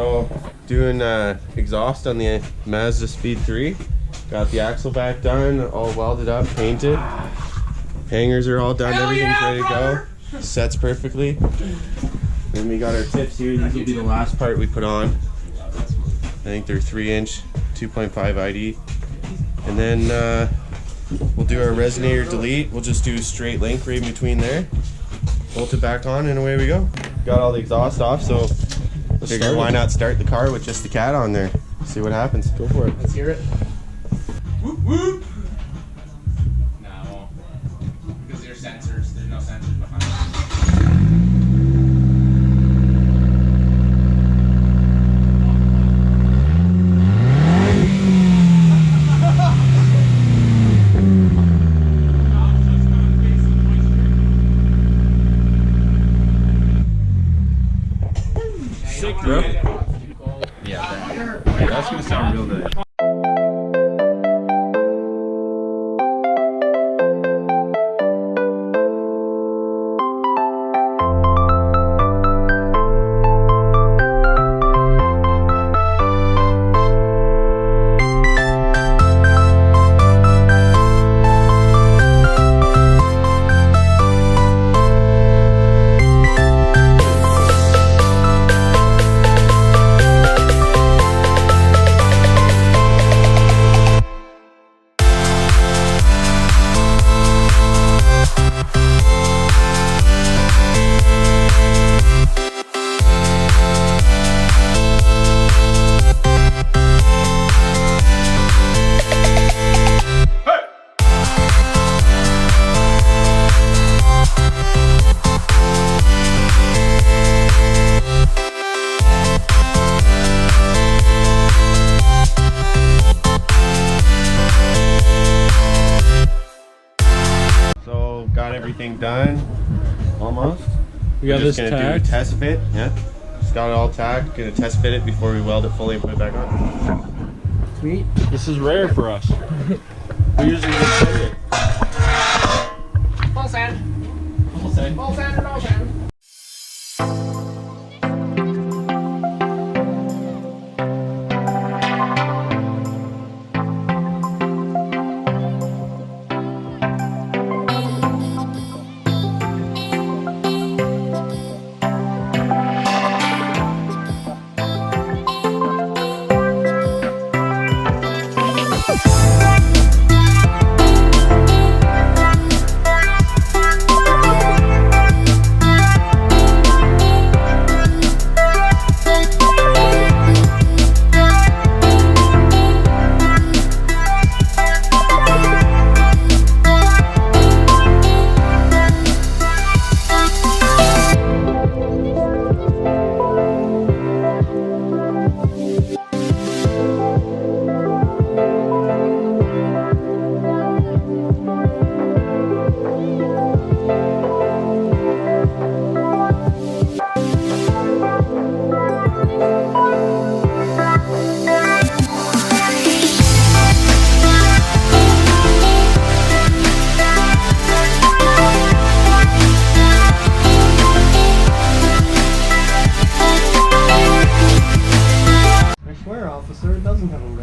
So, doing exhaust on the Mazdaspeed3. Got the axle back done, all welded up, painted. Hangers are all done, everything's ready to go. Sets perfectly. Then we got our tips here. These will be the last part we put on. I think they're 3-inch, 2.5 ID. And then we'll do our resonator delete. We'll just do straight link right in between there. Bolt it back on and away we go. Got all the exhaust off, so figure why not start the car with just the cat on there. See what happens. Go for it. Let's hear it. Whoop whoop! Nah, I won't. Because there's sensors. There's no sensors behind it. Sick, bro. Yeah, That's gonna sound real good. Got everything done, almost. We got this gonna tagged. do a test fit. Yeah, just got it all tagged. Gonna test fit it before we weld it fully and put it back on. Sweet. This is rare for us. We usually just send it. Full sand. Full send. Full sand or no sand?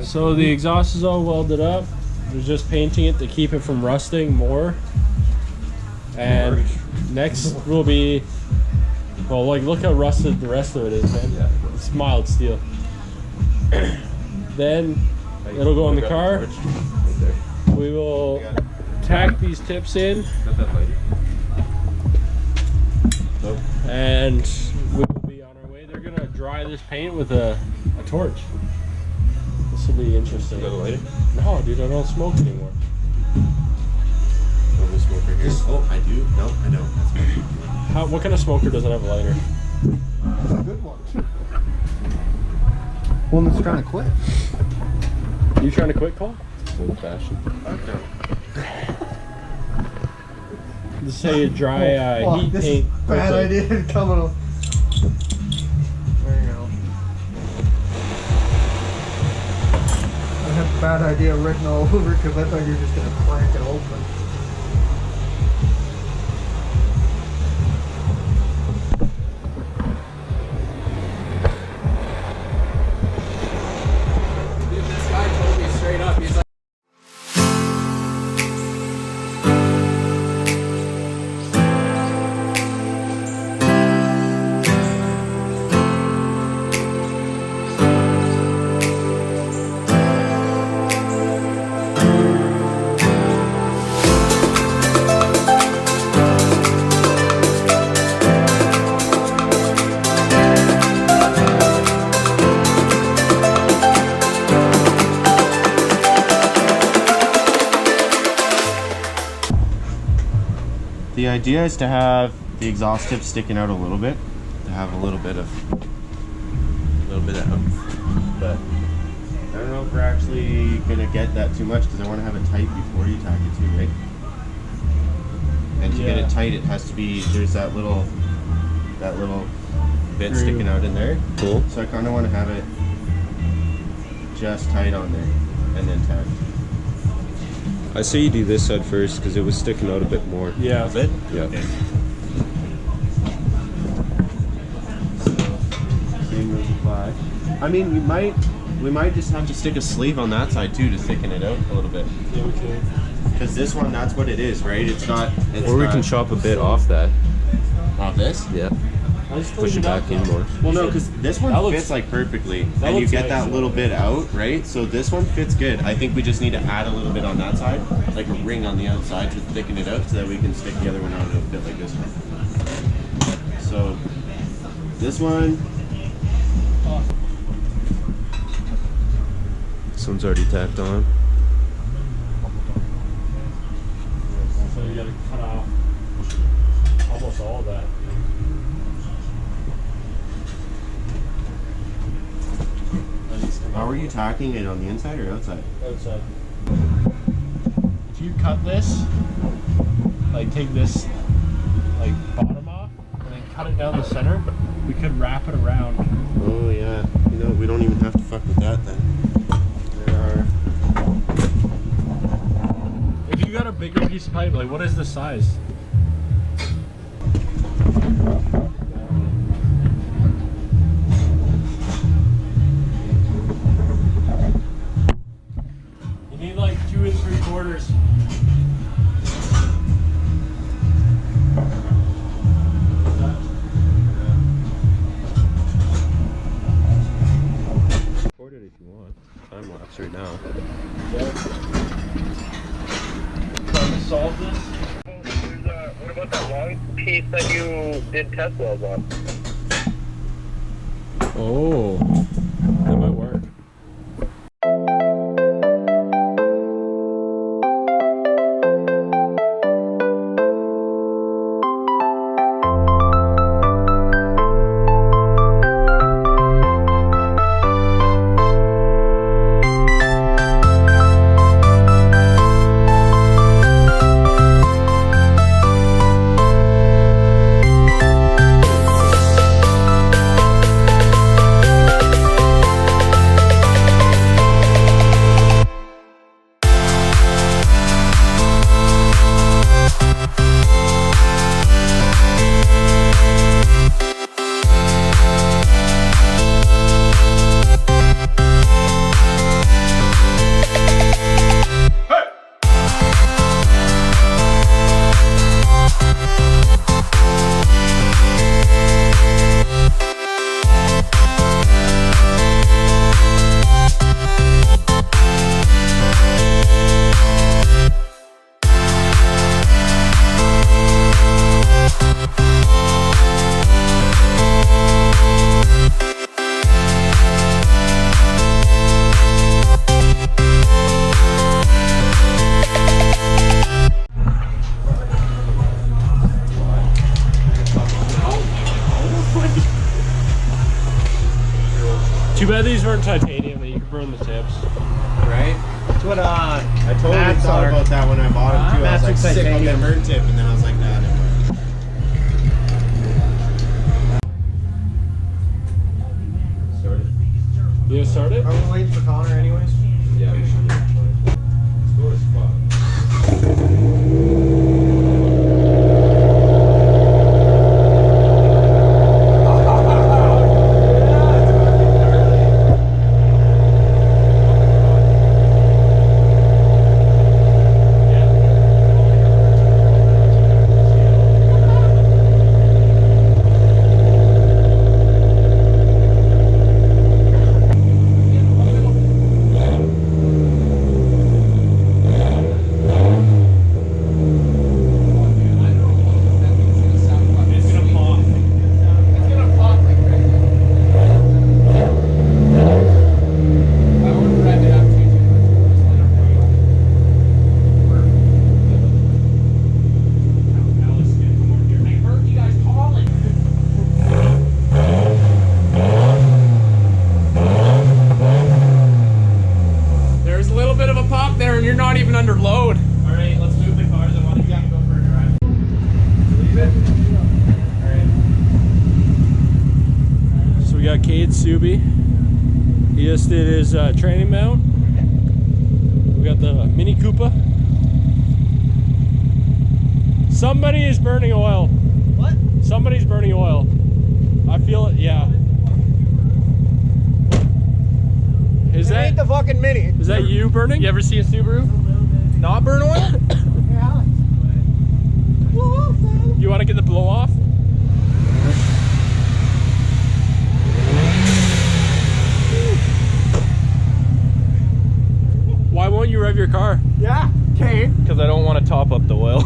So the exhaust is all welded up. We're just painting it to keep it from rusting more. And next will be, well, like look how rusted the rest of it is, man. Yeah. It's mild steel. Then it'll go in the car. We will tack these tips in. And we will be on our way. They're gonna dry this paint with a torch. This will be interesting. You got a lighter? No, dude, I don't smoke anymore. No smoker here. Oh, I do. No, I don't. That's fine. What kind of smoker doesn't have a lighter? It's a good one. One that's trying to quit. You trying to quit, Cole? Old fashioned. Okay. Just say a dry heat this paint. Is bad idea coming on. There you go. I had a bad idea written all over because I thought you were just going to crank it open. idea is to have the exhaust tip sticking out a little bit, to have a little bit of oomph. But I don't know if we're actually gonna get that too much because I want to have it tight before you tack it too, right? And to get it tight, it has to be, there's that little bit sticking out in there. Cool. So I kind of want to have it just tight on there and then tack. I say you do this side first because it was sticking out a bit more. Yeah. A bit? Yeah. Okay. So, same goes apply. I mean, we might just have to stick a sleeve on that side too to thicken it out a little bit. Yeah, we could. Because this one, that's what it is, right? It's not. Or we can chop a bit off that. Off this? Yeah. I just Push it back in more. Well, no, because this one That looks- fits like perfectly, that and you looks get nice, that little bit out, right? So this one fits good. I think we just need to add a little bit on that side, like a ring on the outside to thicken it out, so that we can stick the other one on and it'll fit like this one. So this one. This one's already tacked on. So you gotta cut off almost all of that. How are you tacking it, on the inside or outside? Outside. If you cut this, like take this like bottom off and then cut it down the center, we could wrap it around. Oh yeah. You know, we don't even have to fuck with that then. There are. If you got a bigger piece of pipe, like what is the size? You need like 2 3/4. Record it if you want. Time lapse right now. Trying to solve this. What about that long piece that you did test wells on? Oh, that might work. Too bad these weren't titanium, that you could burn the tips. Right? That's what I totally Max thought are. about that when I bought them too. I was like, Max are sick, I'll get titanium. burn tip, and then I was like, nah, never mind. Started. You gonna start it? Are we waiting for Connor anyways? Yeah, we should. Score is fucked. So we got Cade Subi. He just did his training mount. We got the Mini Koopa. Somebody is burning oil. What? Somebody's burning oil. I feel it, yeah. Is that the fucking Mini? Is that you burning? You ever see a Subaru not burn oil? Yeah. You want to get the blow off? Why won't you rev your car? Yeah. Okay. Because I don't want to top up the oil.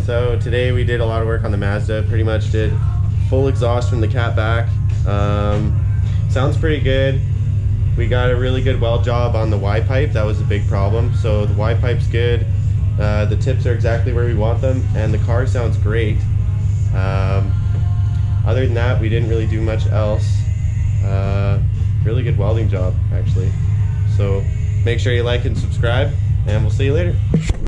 So today we did a lot of work on the Mazda. Pretty much did full exhaust from the cat back. Sounds pretty good. We got a really good weld job on the Y pipe. That was a big problem. So the Y pipe's good. The tips are exactly where we want them, and the car sounds great. Other than that, we didn't really do much else. Really good welding job, actually. So make sure you like and subscribe, and we'll see you later.